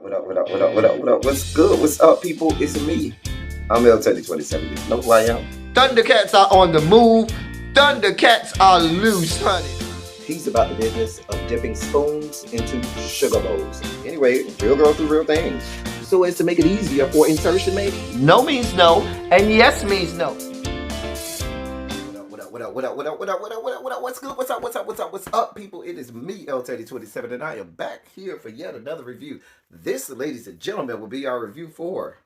What up, what up, what up, what up, what up? What's good? What's up, people? It's me. I'm L3027. You know who I am? Thundercats are on the move. Thundercats are loose, honey. He's about the business of dipping spoons into sugar bowls. Anyway, real girls do real things. So as to make it easier for insertion, maybe? No means no, and yes means no. What up, what up, what up, what up, what up, what up, what up, what up? What's good? What's up, what's up, what's up, what's up, people? It is me, L3027, and I am back here for yet another review. This, ladies and gentlemen, will be our review for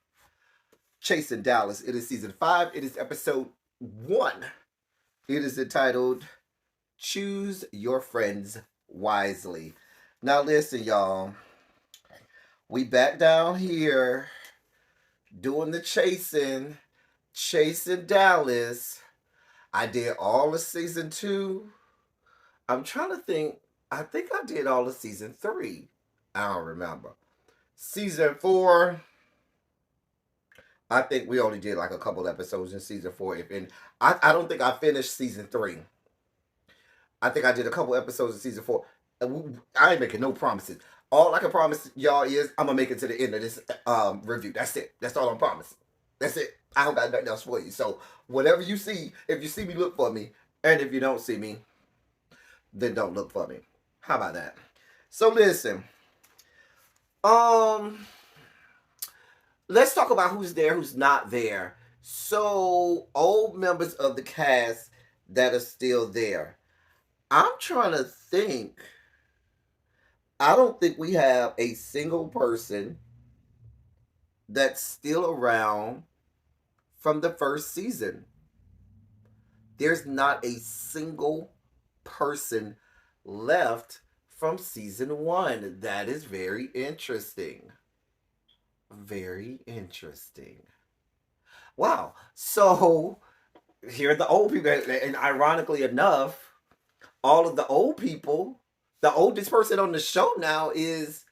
Chasing Dallas. It is season 5. It is episode 1. It is entitled Choose Your Friends Wisely. Now listen, y'all. We back down here doing the chasing Dallas. I did all of season 2. I'm trying to think. I think I did all of season 3. I don't remember. Season 4. I think we only did like a couple episodes in season 4. I don't think I finished season 3. I think I did a couple episodes in season 4. I ain't making no promises. All I can promise y'all is I'm gonna make it to the end of this review. That's it. That's all I'm promising. That's it. I don't got nothing else for you. So whatever you see, if you see me, look for me. And if you don't see me, then don't look for me. How about that? So listen. Let's talk about who's there, who's not there. So, old members of the cast that are still there. I'm trying to think. I don't think we have a single person that's still around from the first season. There's not a single person left from season 1. That is very interesting. Very interesting. Wow. So here are the old people, and ironically enough, all of the old people, the oldest person on the show now is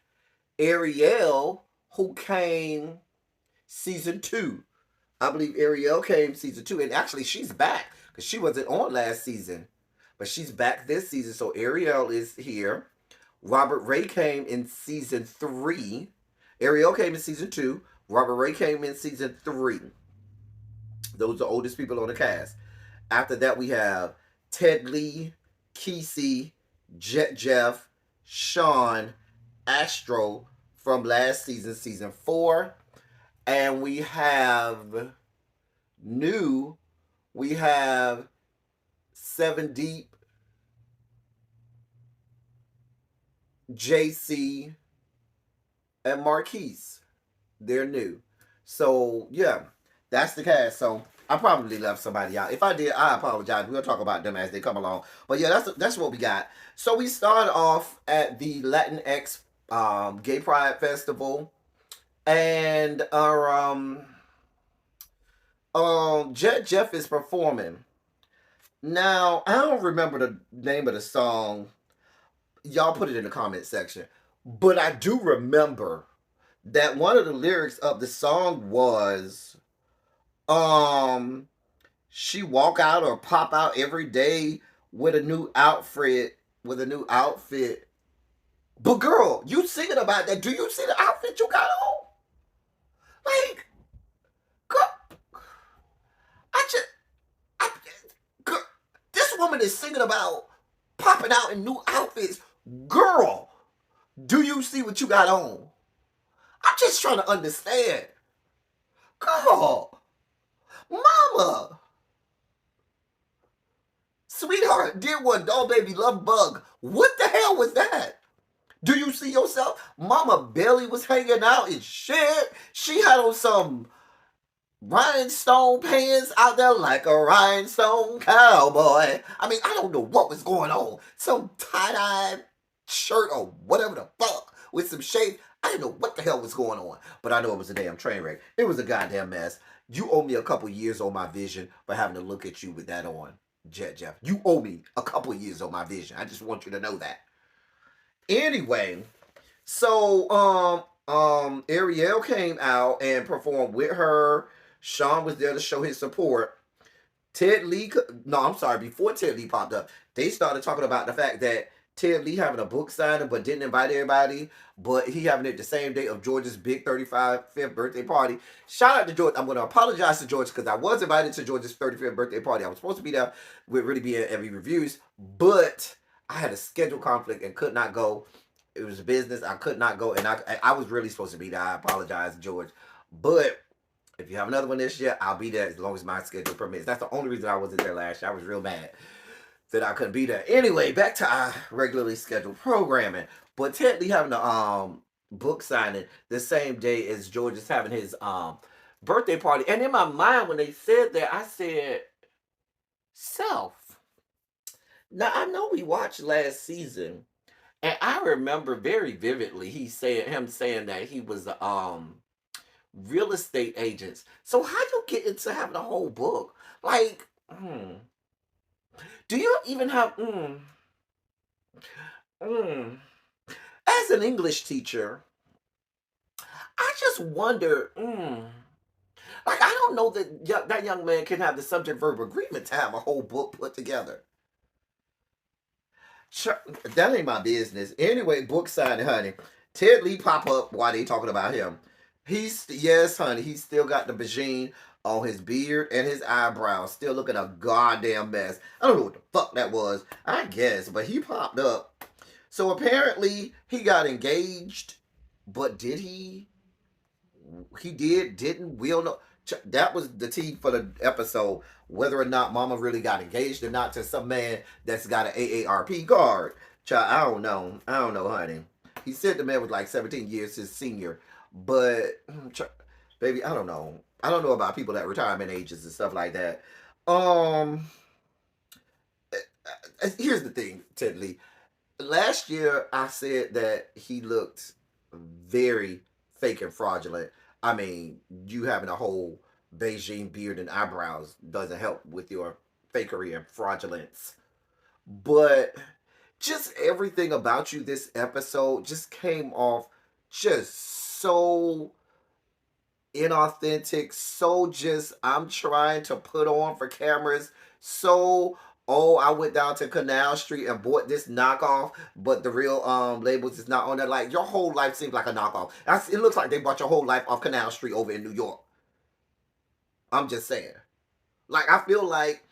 Ariel, who came season 2. I believe Ariel came season 2, and actually she's back because she wasn't on last season, but she's back this season. So Ariel is here. Robert Ray came in season 3. Ariel came in season 2. Robert Ray came in season 3. Those are the oldest people on the cast. After that, we have Ted Lee, Kesey, Jet Jeff, Sean, Astro from last season, season 4. And we have Seven Deep, JC, and Marquise. They're new. So, yeah, that's the cast. So, I probably left somebody out. If I did, I apologize. We'll talk about them as they come along. But, yeah, that's what we got. So, we started off at the Latinx Gay Pride Festival. And our Jet Jeff is performing. Now, I don't remember the name of the song. Y'all put it in the comment section. But I do remember that one of the lyrics of the song was, she walk out or pop out every day with a new outfit, But girl, you singing about that? Do you see the outfit you got on? Like, girl, girl, this woman is singing about popping out in new outfits. Girl, do you see what you got on? I'm just trying to understand. Girl, mama, sweetheart, dear one, doll baby, love bug. What the hell was that? Do you see yourself? Mama belly was hanging out and shit. She had on some rhinestone pants out there like a rhinestone cowboy. I mean, I don't know what was going on. Some tie-dye shirt or whatever the fuck with some shades. I didn't know what the hell was going on. But I know it was a damn train wreck. It was a goddamn mess. You owe me a couple years on my vision for having to look at you with that on, Jet Jeff. You owe me a couple years on my vision. I just want you to know that. Anyway, so Ariel came out and performed with her. Sean was there to show his support. Before Ted Lee popped up, they started talking about the fact that Ted Lee having a book signing but didn't invite everybody, but he having it the same day of George's big 35th birthday party. Shout out to George. I'm going to apologize to George because I was invited to George's 35th birthday party. I was supposed to be there with really being every reviews, but I had a schedule conflict and could not go. It was business. I could not go, and I was really supposed to be there. I apologize, George. But if you have another one this year, I'll be there as long as my schedule permits. That's the only reason I wasn't there last year. I was real mad that I couldn't be there. Anyway, back to our regularly scheduled programming. But Ted Lee having a book signing the same day as George is having his birthday party. And in my mind, when they said that, I said, self. Now I know we watched last season, and I remember very vividly him saying that he was real estate agents. So how you get into having a whole book? Like, do you even have mm, as an English teacher, I just wonder, like I don't know that that young man can have the subject verb agreement to have a whole book put together. That ain't my business. Anyway, book signing, honey. Ted Lee pop up while they talking about him. He's yes, honey. He's still got the vagine on his beard and his eyebrows, still looking a goddamn mess. I don't know what the fuck that was. I guess, but he popped up. So apparently he got engaged, but did he? He did, didn't, we'll know. That was the tea for the episode, whether or not Mama really got engaged or not to some man that's got an AARP card. Child, I don't know. I don't know, honey. He said the man was like 17 years his senior, but baby, I don't know. I don't know about people at retirement ages and stuff like that. Um, Here's the thing, Ted Lee. Last year, I said that he looked very fake and fraudulent. I mean, you having a whole Beijing beard and eyebrows doesn't help with your fakery and fraudulence. But just everything about you this episode just came off just so inauthentic, so just I'm trying to put on for cameras, so oh I went down to Canal Street and bought this knockoff, but the real labels is not on there. Like your whole life seems like a knockoff. It looks like they bought your whole life off Canal Street over in New York. I'm just saying. Like I feel like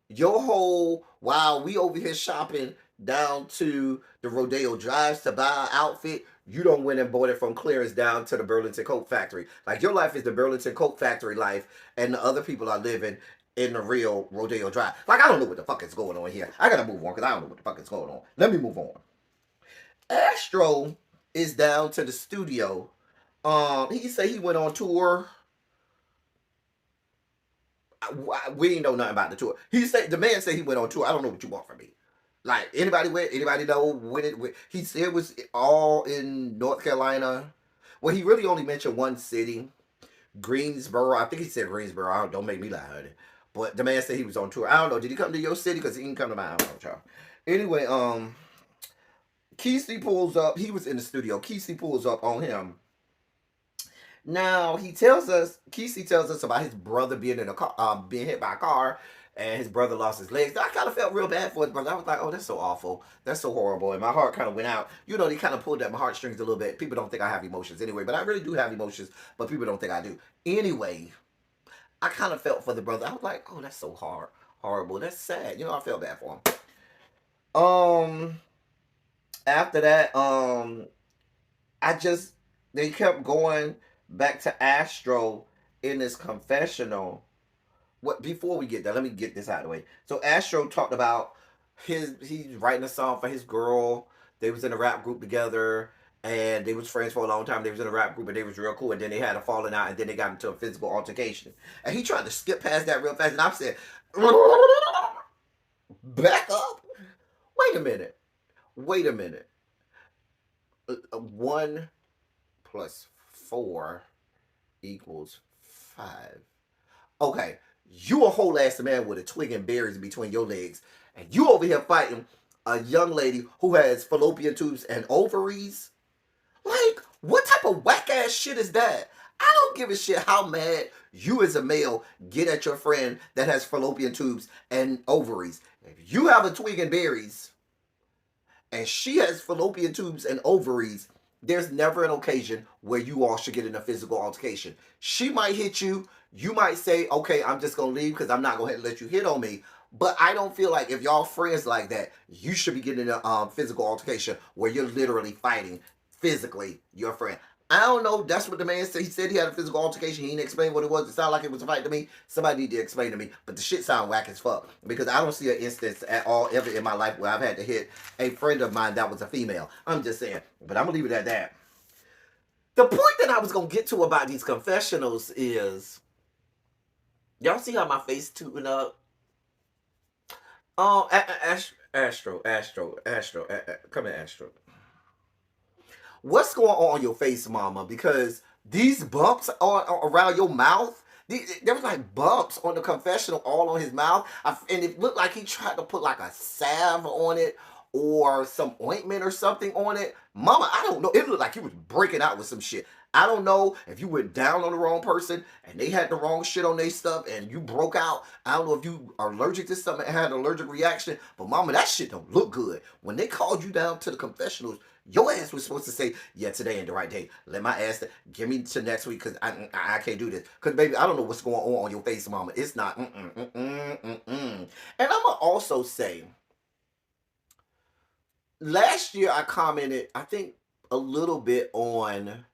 your whole while we over here shopping down to the Rodeo Drives to buy an outfit, you don't went and bought it from clearance down to the Burlington Coat Factory. Like your life is the Burlington Coat Factory life, and the other people are living in the real Rodeo Drive. Like I don't know what the fuck is going on here. I gotta move on because I don't know what the fuck is going on. Let me move on. Astro is down to the studio. He said he went on tour. We didn't know nothing about the tour. He said the man said he went on tour. I don't know what you want from me. Like anybody went? Anybody know when it? He said it was all in North Carolina. Well, he really only mentioned one city, Greensboro. I think he said Greensboro. Don't make me lie, honey. But the man said he was on tour. I don't know. Did he come to your city? Because he didn't come to mine. I don't know, y'all. Anyway, Kesey pulls up. He was in the studio. Kesey pulls up on him. Now Kesey tells us about his brother being in a car, being hit by a car, and his brother lost his legs. I kind of felt real bad for his brother. I was like, oh, that's so awful. That's so horrible. And my heart kind of went out. You know, they kind of pulled at my heartstrings a little bit. People don't think I have emotions anyway, but I really do have emotions, but people don't think I do. Anyway, I kind of felt for the brother. I was like, oh, that's so horrible. That's sad. You know, I felt bad for him. Um, After that, I just, they kept going back to Astro in this confessional. What before we get there, let me get this out of the way. So Astro talked about he's writing a song for his girl. They was in a rap group together and they was friends for a long time. They was in a rap group and they was real cool. And then they had a falling out and then they got into a physical altercation. And he tried to skip past that real fast. And I said, back up. Wait a minute. Wait a minute. 1 plus 4 equals 5. Okay, you a whole ass man with a twig and berries between your legs, and you over here fighting a young lady who has fallopian tubes and ovaries. Like, what type of whack ass shit is that? I don't give a shit how mad you as a male get at your friend that has fallopian tubes and ovaries. If you have a twig and berries, and she has fallopian tubes and ovaries, there's never an occasion where you all should get in a physical altercation. She might hit you. You might say, okay, I'm just going to leave because I'm not going to let you hit on me. But I don't feel like if y'all friends like that, you should be getting in a physical altercation where you're literally fighting physically your friend. I don't know. That's what the man said. He said he had a physical altercation. He didn't explain what it was. It sounded like it was a fight to me. Somebody need to explain to me. But the shit sound whack as fuck. Because I don't see an instance at all ever in my life where I've had to hit a friend of mine that was a female. I'm just saying. But I'm going to leave it at that. The point that I was going to get to about these confessionals is, y'all see how my face tooting up? Oh, Astro. Come here, Astro. What's going on your face, mama? Because these bumps are around your mouth. There was like bumps on the confessional all on his mouth. And it looked like he tried to put like a salve on it or some ointment or something on it. Mama, I don't know. It looked like he was breaking out with some shit. I don't know if you went down on the wrong person and they had the wrong shit on their stuff and you broke out. I don't know if you are allergic to something and had an allergic reaction. But mama, that shit don't look good. When they called you down to the confessionals, your ass was supposed to say, yeah, today ain't the right day. Let my ass, give me to next week because I can't do this. Because, baby, I don't know what's going on your face, mama. It's not, And I'm going to also say, last year I commented, I think, a little bit on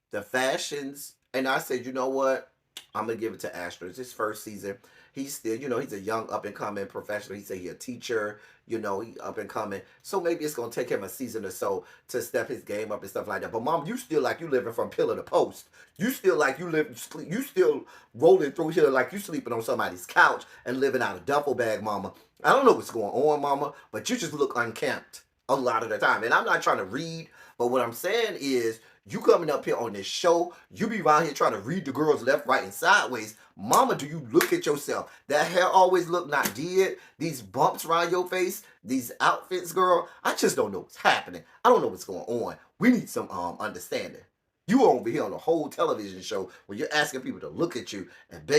the fashions. And I said, you know what? I'm going to give it to Astro. It's his first season. He's still, he's a young up and coming professional. He said he's a teacher, he up and coming. So maybe it's gonna take him a season or so to step his game up and stuff like that. But mom, you still like you living from pillar to post. You still like you still rolling through here like you sleeping on somebody's couch and living out a duffel bag, mama. I don't know what's going on, mama, but you just look unkempt a lot of the time. And I'm not trying to read, but what I'm saying is you coming up here on this show, you be around here trying to read the girls left, right, and sideways. Mama, do you look at yourself? That hair always look not did. These bumps around your face, these outfits, girl. I just don't know what's happening. I don't know what's going on. We need some understanding. You over here on a whole television show where you're asking people to look at you and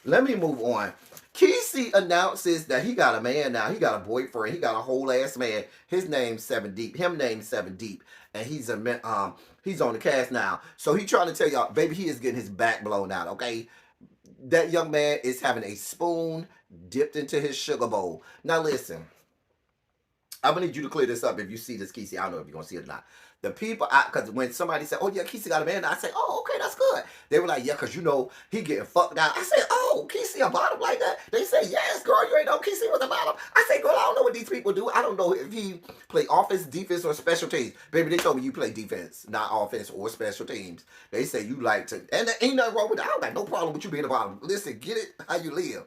let me move on. Kesey announces that he got a man now. He got a boyfriend. He got a whole ass man. His name's Seven Deep. Him named Seven Deep, and he's on the cast now. So he trying to tell y'all, baby, he is getting his back blown out. Okay, that young man is having a spoon dipped into his sugar bowl. Now listen, I'm gonna need you to clear this up if you see this, Kesey. I don't know if you're gonna see it or not. The people, because when somebody said, "Oh yeah, Kesey got a man," I say, "Oh okay, that's good." They were like, "Yeah, because he getting fucked out." I said, "Oh, Kesey a bottom like that?" They say, "Yes, girl, you ain't know Kesey was a bottom." I say, "Girl, I don't know what these people do. I don't know if he play offense, defense, or special teams." Baby, they told me you play defense, not offense or special teams. They say you like to, and there ain't nothing wrong with that. I don't got no problem with you being a bottom. Listen, get it how you live.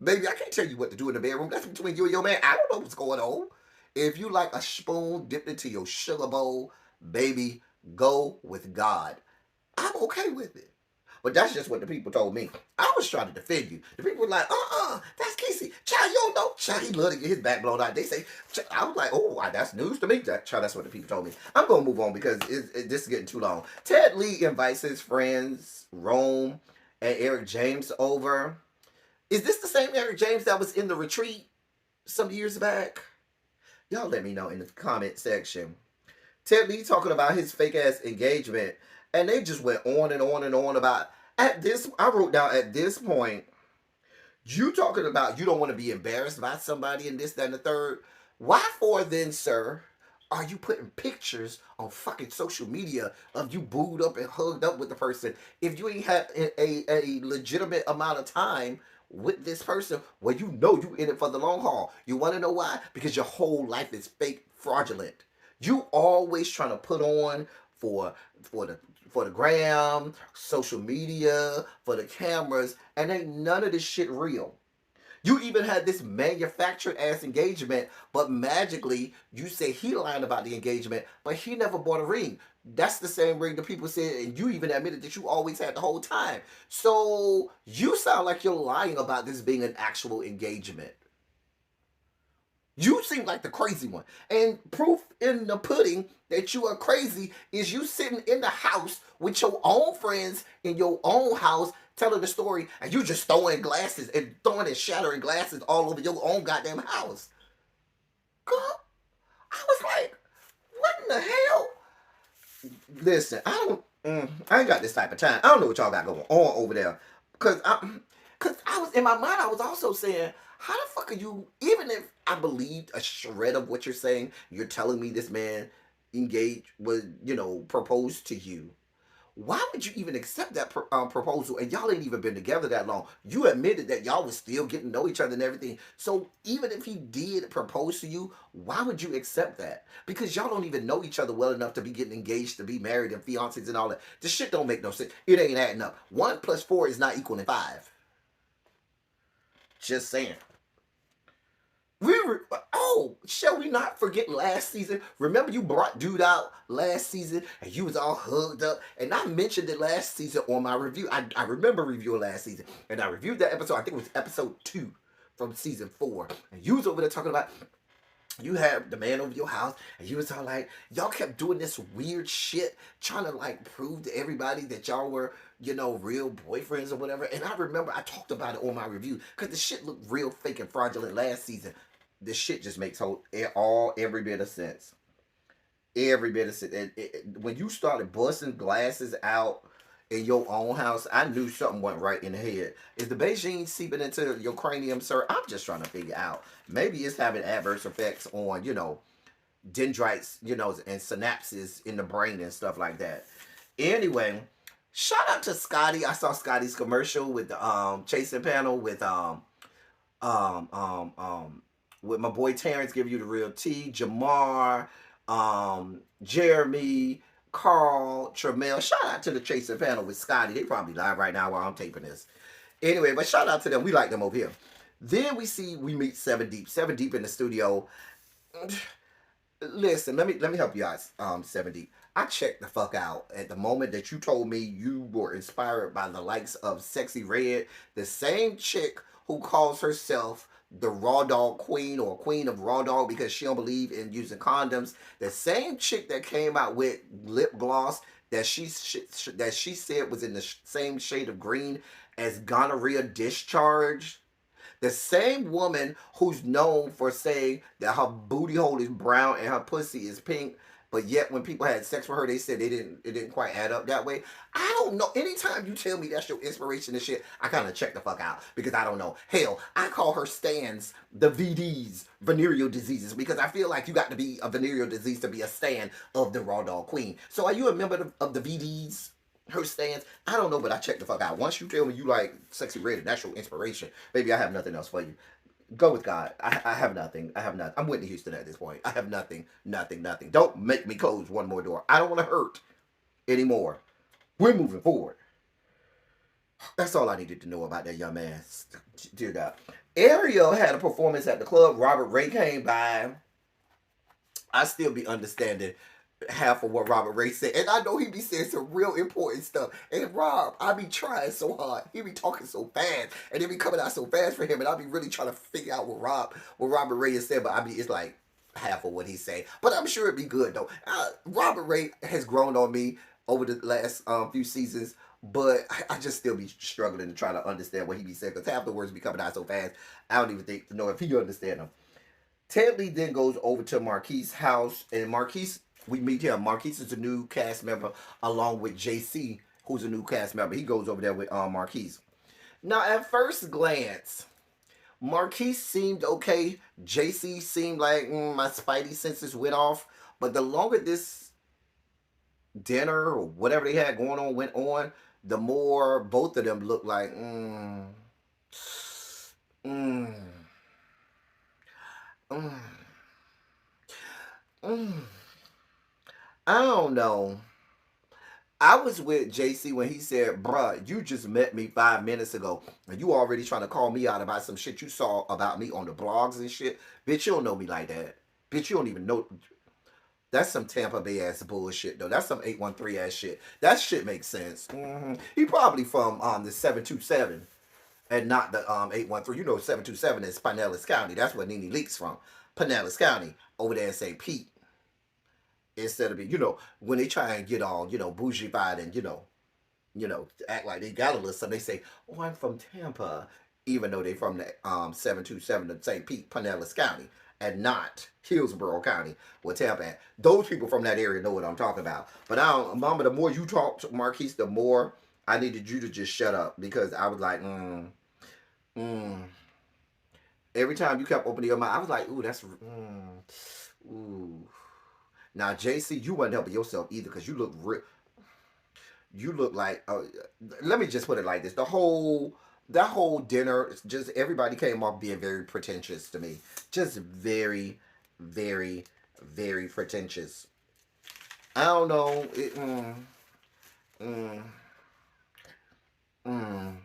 Baby, I can't tell you what to do in the bedroom. That's between you and your man. I don't know what's going on. If you like a spoon dipped into your sugar bowl, baby, go with God. I'm okay with it. But that's just what the people told me. I was trying to defend you. The people were like, that's Kesey. Child, you don't know. Child, he love to get his back blown out. They say, I was like, oh, that's news to me. Child, that's what the people told me. I'm going to move on because this is getting too long. Ted Lee invites his friends, Rome and Eric James over. Is this the same Eric James that was in the retreat some years back? Y'all let me know in the comment section. Ted Lee talking about his fake ass engagement, and they just went on and on and on about at this. I wrote down at this point, you talking about you don't want to be embarrassed by somebody and this, that, and the third. Why for then, sir, are you putting pictures on fucking social media of you booed up and hugged up with the person if you ain't had a legitimate amount of time with this person where you know you in it for the long haul? You want to know why? Because your whole life is fake, fraudulent. You always trying to put on for the gram, social media, for the cameras, and ain't none of this shit real. You even had this manufactured ass engagement, but magically you say he lied about the engagement, but he never bought a ring. That's the same ring that people said, and you even admitted that you always had the whole time. So you sound like you're lying about this being an actual engagement. You seem like the crazy one. And proof in the pudding that you are crazy is you sitting in the house with your own friends in your own house telling the story, and you just throwing glasses and throwing and shattering glasses all over your own goddamn house. Girl, I was like, what in the hell? Listen, I ain't got this type of time. I don't know what y'all got going on over there, cause I was in my mind. I was also saying, how the fuck are you? Even if I believed a shred of what you're saying, you're telling me this man engaged was, proposed to you. Why would you even accept that proposal? And y'all ain't even been together that long. You admitted that y'all was still getting to know each other and everything. So even if he did propose to you, why would you accept that? Because y'all don't even know each other well enough to be getting engaged, to be married, and fiancés and all that. This shit don't make no sense. It ain't adding up. 1 plus 4 is not equaling 5. Just saying. Shall we not forget last season? Remember you brought dude out last season and you was all hugged up. And I mentioned it last season on my review. I remember reviewing last season. And I reviewed that episode. I think it was episode 2 from season 4. And you was over there talking about you had the man over your house and you was all like, y'all kept doing this weird shit, trying to like prove to everybody that y'all were, real boyfriends or whatever. And I remember I talked about it on my review because the shit looked real fake and fraudulent last season. This shit just makes every bit of sense. Every bit of sense. When you started busting glasses out in your own house, I knew something wasn't right in the head. Is the Beijing seeping into your cranium, sir? I'm just trying to figure out. Maybe it's having adverse effects on, dendrites, and synapses in the brain and stuff like that. Anyway, shout out to Scotty. I saw Scotty's commercial with the chasing panel um um um with my boy Terrence give you the real tea, Jamar, Jeremy, Carl, Tremel. Shout out to the chasing panel with Scotty. They probably live right now while I'm taping this. Anyway, but shout out to them. We like them over here. Then we meet Seven Deep. Seven Deep in the studio. Listen, let me help you out, Seven Deep. I checked the fuck out at the moment that you told me you were inspired by the likes of Sexy Red, the same chick who calls herself the Raw Dog Queen or Queen of Raw Dog because she don't believe in using condoms. The same chick that came out with lip gloss that she said was in the same shade of green as gonorrhea discharge, the same woman who's known for saying that her booty hole is brown and her pussy is pink, but yet when people had sex with her, they said it didn't quite add up that way. I don't know. Anytime you tell me that's your inspiration and shit, I kind of check the fuck out because I don't know. Hell, I call her stans the VDs, venereal diseases, because I feel like you got to be a venereal disease to be a stan of the Raw Dog Queen. So are you a member of the VDs? Her stance, I don't know, but I checked the fuck out. Once you tell me you like Sexy Red and that's your inspiration, baby, I have nothing else for you. Go with God. I have nothing. I have nothing. I'm Whitney Houston at this point. I have nothing, nothing, nothing. Don't make me close one more door. I don't want to hurt anymore. We're moving forward. That's all I needed to know about that young man. Dear God. Ariel had a performance at the club. Robert Ray came by. I still be understanding half of what Robert Ray said. And I know he be saying some real important stuff. And Rob, I be trying so hard. He be talking so fast. And it be coming out so fast for him. And I be really trying to figure out what Robert Ray has said. But it's like half of what he say. But I'm sure it'd be good though. Robert Ray has grown on me over the last few seasons. But I just still be struggling to try to understand what he be saying. Because half the words be coming out so fast. I don't even know if he understand them. Ted Lee then goes over to Marquise's house, and we meet him. Marquise is a new cast member, along with JC, who's a new cast member. He goes over there with Marquise. Now, at first glance, Marquise seemed okay. JC seemed like my spidey senses went off. But the longer this dinner or whatever they had going on went on, the more both of them looked like, mm, mm, mm. I don't know. I was with JC when he said, bruh, you just met me 5 minutes ago and you already trying to call me out about some shit you saw about me on the blogs and shit. Bitch, you don't know me like that. Bitch, you don't even know. That's some Tampa Bay ass bullshit, though. That's some 813 ass shit. That shit makes sense. He probably from the 727 and not the 813. You know, 727 is Pinellas County. That's where Nene Leak's from. Pinellas County over there in St. Pete. Instead of when they try and get all bougie-fied and act like they got a little something, they say, "Oh, I'm from Tampa," even though they from the 727 of St. Pete, Pinellas County. and not Hillsborough County, where Tampa at. Those people from that area know what I'm talking about. But I don't, Mama, the more you talked, Marquise, the more I needed you to just shut up because I was like, mm. Every time you kept opening your mouth, I was like, ooh, that's, ooh. Now, JC, you wasn't helping yourself either because you look like. Let me just put it like this: that whole dinner, just everybody came off being very pretentious to me, just very, very, very pretentious. I don't know. Mm, mm.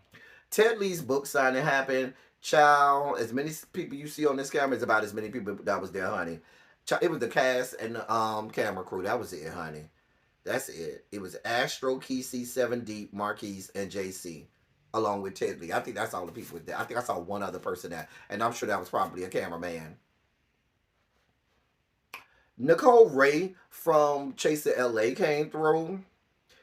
Ted Lee's book signing happened. Child, as many people you see on this camera is about as many people that was there, honey. Child, it was the cast and the camera crew. That was it, honey. That's it. It was Astro, Kesey, Seven Deep, Marquise, and JC, along with Ted Lee. I think that's all the people there. I think I saw one other person there, and I'm sure that was probably a cameraman. Nicole Ray from Chaser LA came through.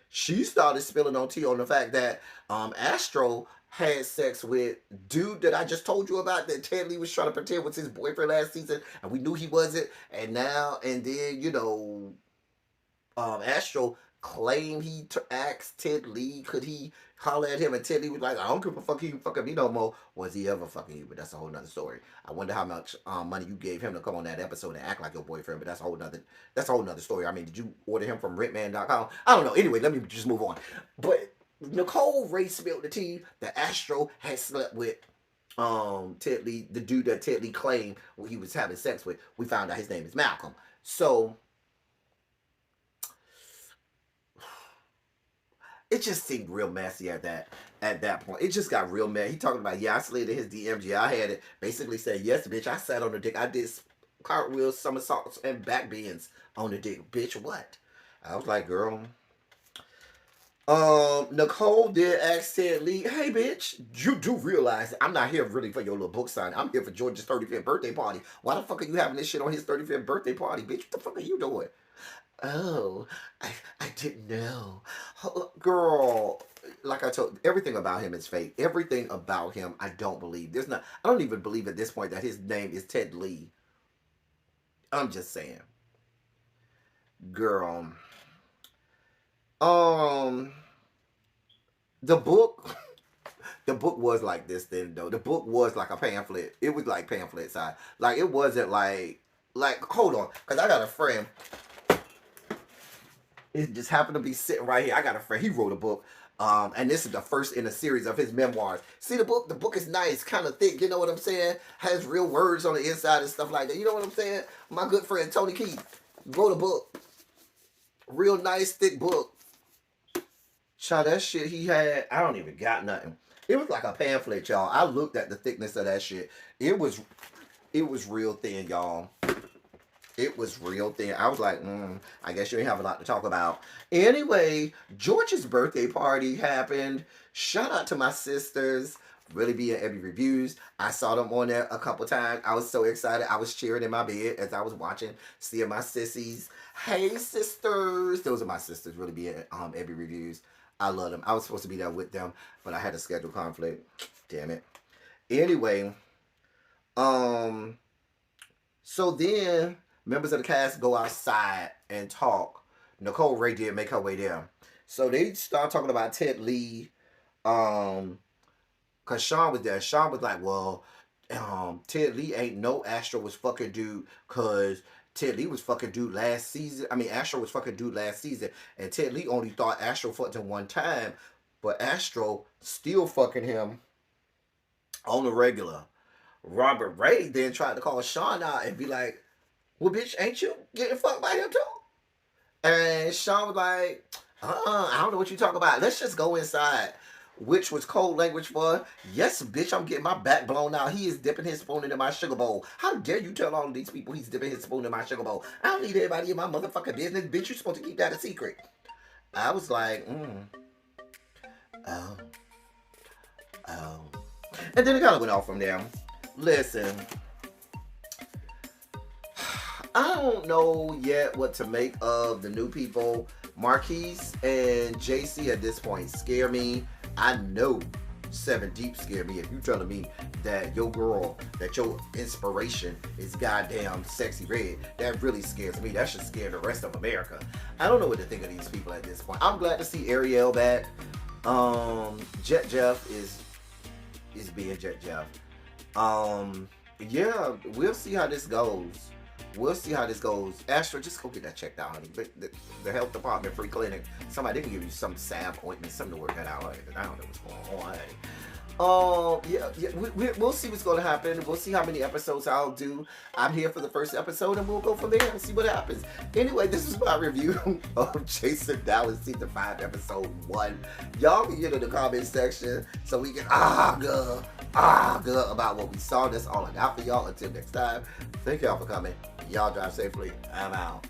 She started spilling on tea on the fact that Astro had sex with dude that I just told you about that Ted Lee was trying to pretend was his boyfriend last season, and we knew he wasn't. And now and then, Astro claimed asked Ted Lee, could he holler at him, and Ted Lee was like, I don't give a fuck, he fucking me no more. Was he ever fucking you? But that's a whole nother story. I wonder how much money you gave him to come on that episode and act like your boyfriend, but that's a whole nother story. I mean, did you order him from Rentman.com? I don't know. Anyway, let me just move on. But Nicole Ray spilled the tea that Astro had slept with Ted Lee, the dude that Ted Lee claimed he was having sex with. We found out his name is Malcolm. So it just seemed real messy at that point. It just got real mad. He talking about, yeah, I slid in his DMs. Yeah, I had it. Basically said, yes, bitch, I sat on the dick. I did cartwheels, somersaults, and back bends on the dick. Bitch, what? I was like, girl. Nicole did ask Ted Lee, hey, bitch, you do realize I'm not here really for your little book signing. I'm here for George's 35th birthday party. Why the fuck are you having this shit on his 35th birthday party, bitch? What the fuck are you doing? Oh, I didn't know. Girl, like I told, everything about him is fake. Everything about him, I don't believe. I don't even believe at this point that his name is Ted Lee. I'm just saying. Girl. Um, the book, the book was like this then though. The book was like a pamphlet. It was like pamphlet size. Like it wasn't hold on, cause I got a friend. It just happened to be sitting right here. I got a friend. He wrote a book. And this is the first in a series of his memoirs. See the book? The book is nice, kind of thick. You know what I'm saying? Has real words on the inside and stuff like that. You know what I'm saying? My good friend Tony Keith wrote a book. Real nice, thick book. Child, that shit he had, I don't even got nothing. It was like a pamphlet, y'all. I looked at the thickness of that shit. It was real thin, y'all. It was real thin. I was like, I guess you ain't have a lot to talk about. Anyway, George's birthday party happened. Shout out to my sisters. Really be in every reviews. I saw them on there a couple times. I was so excited. I was cheering in my bed as I was watching, seeing my sissies. Hey, sisters. Those are my sisters. Really be in every reviews. I love them. I was supposed to be there with them, but I had a schedule conflict. Damn it. Anyway, um, so then members of the cast go outside and talk. Nicole Ray did make her way there. So they start talking about Ted Lee. Cause Sean was there. Sean was like, well, Ted Lee ain't no Astro was fucking dude. Cause Ted Lee was fucking dude last season. I mean, Astro was fucking dude last season. And Ted Lee only thought Astro fucked him one time. But Astro still fucking him on the regular. Robert Ray then tried to call Sean out and be like, well, bitch, ain't you getting fucked by him too? And Sean was like, I don't know what you talk about. Let's just go inside. Which was code language for, yes, bitch, I'm getting my back blown out. He is dipping his spoon into my sugar bowl. How dare you tell all of these people he's dipping his spoon in my sugar bowl? I don't need everybody in my motherfucking business. Bitch, you're supposed to keep that a secret. I was like, oh, oh. And then it kind of went off from there. Listen, I don't know yet what to make of the new people. Marquise and JC at this point scare me. I know 7 Deep scare me. If you telling me that your girl, that your inspiration is goddamn Sexy Red, that really scares me. That should scare the rest of America. I don't know what to think of these people at this point. I'm glad to see Ariel back. Jet Jeff is being Jet Jeff. Yeah, we'll see how this goes. We'll see how this goes. Astra, just go get that checked out, honey. The health department, free clinic. Somebody, they can give you some salve ointment, something to work that out. I don't know what's going on, honey. Yeah, we'll see what's going to happen. We'll see how many episodes I'll do. I'm here for the first episode, and we'll go from there and see what happens. Anyway, this is my review of Jason Dallas Season 5, Episode 1. Y'all can get in the comment section so we can argue about what we saw. That's all I got for y'all. Until next time, thank y'all for coming. Y'all drive safely. I'm out.